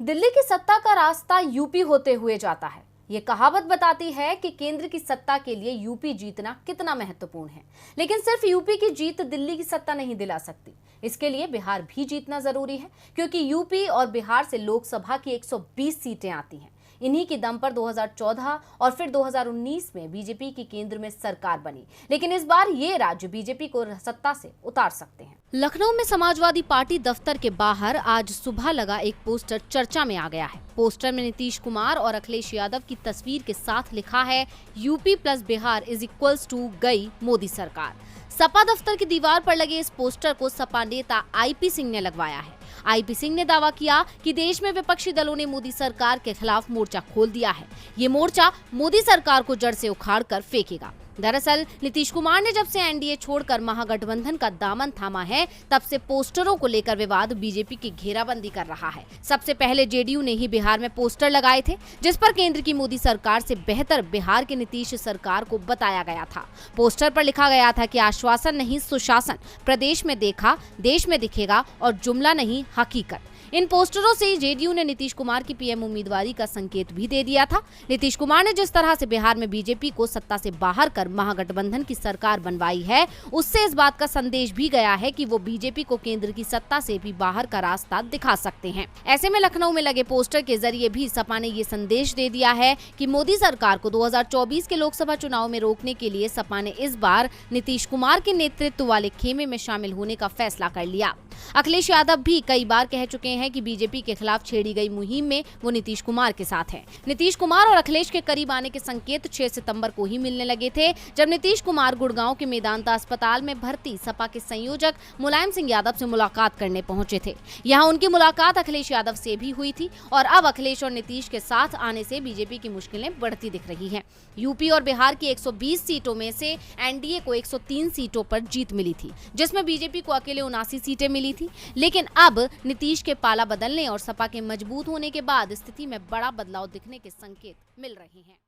दिल्ली की सत्ता का रास्ता यूपी होते हुए जाता है। ये कहावत बताती है कि केंद्र की सत्ता के लिए यूपी जीतना कितना महत्वपूर्ण है। लेकिन सिर्फ यूपी की जीत दिल्ली की सत्ता नहीं दिला सकती। इसके लिए बिहार भी जीतना जरूरी है, क्योंकि यूपी और बिहार से लोकसभा की 120 सीटें आती हैं। इन्हीं की दम पर 2014 और फिर 2019 में बीजेपी की केंद्र में सरकार बनी। लेकिन इस बार ये राज्य बीजेपी को सत्ता से उतार सकते हैं। लखनऊ में समाजवादी पार्टी दफ्तर के बाहर आज सुबह लगा एक पोस्टर चर्चा में आ गया है। पोस्टर में नीतीश कुमार और अखिलेश यादव की तस्वीर के साथ लिखा है, UP plus Bihar is equals to गई मोदी सरकार। सपा दफ्तर की दीवार पर लगे इस पोस्टर को सपा नेता आईपी सिंह ने लगवाया है। आईपी सिंह ने दावा किया कि देश में विपक्षी दलों ने मोदी सरकार के खिलाफ मोर्चा खोल दिया है। ये मोर्चा मोदी सरकार को जड़ से उखाड़ कर फेंकेगा। दरअसल नीतीश कुमार ने जब से एनडीए छोड़कर महागठबंधन का दामन थामा है, तब से पोस्टरों को लेकर विवाद बीजेपी की घेराबंदी कर रहा है। सबसे पहले जेडीयू ने ही बिहार में पोस्टर लगाए थे, जिस पर केंद्र की मोदी सरकार से बेहतर बिहार के नीतीश सरकार को बताया गया था। पोस्टर पर लिखा गया था कि आश्वासन नहीं सुशासन, प्रदेश में देखा देश में दिखेगा और जुमला नहीं हकीकत। इन पोस्टरों से जेडीयू ने नीतीश कुमार की पीएम उम्मीदवारी का संकेत भी दे दिया था। नीतीश कुमार ने जिस तरह से बिहार में बीजेपी को सत्ता से बाहर कर महागठबंधन की सरकार बनवाई है, उससे इस बात का संदेश भी गया है कि वो बीजेपी को केंद्र की सत्ता से भी बाहर का रास्ता दिखा सकते हैं। ऐसे में लखनऊ में लगे पोस्टर के जरिए भी सपा ने ये संदेश दे दिया है कि मोदी सरकार को 2024 के लोकसभा चुनाव में रोकने के लिए सपा ने इस बार नीतीश कुमार के नेतृत्व वाले खेमे में शामिल होने का फैसला कर लिया। अखिलेश यादव भी कई बार कह चुके हैं कि बीजेपी के खिलाफ छेड़ी गई मुहिम में वो नीतीश कुमार के साथ हैं। नीतीश कुमार और अखिलेश के करीब आने के संकेत 6 सितंबर को ही मिलने लगे थे, जब नीतीश कुमार गुड़गांव के मेदांता अस्पताल में भर्ती सपा के संयोजक मुलायम सिंह यादव से मुलाकात करने पहुंचे थे। यहाँ उनकी मुलाकात अखिलेश यादव से भी हुई थी और अब अखिलेश और नीतीश के साथ आने से बीजेपी की मुश्किलें बढ़ती दिख रही है। यूपी और बिहार की 120 सीटों में से एनडीए को 103 सीटों पर जीत मिली थी, जिसमें बीजेपी को अकेले 79 सीटें मिली थी। लेकिन अब नीतीश के पाला बदलने और सपा के मजबूत होने के बाद स्थिति में बड़ा बदलाव दिखने के संकेत मिल रहे हैं।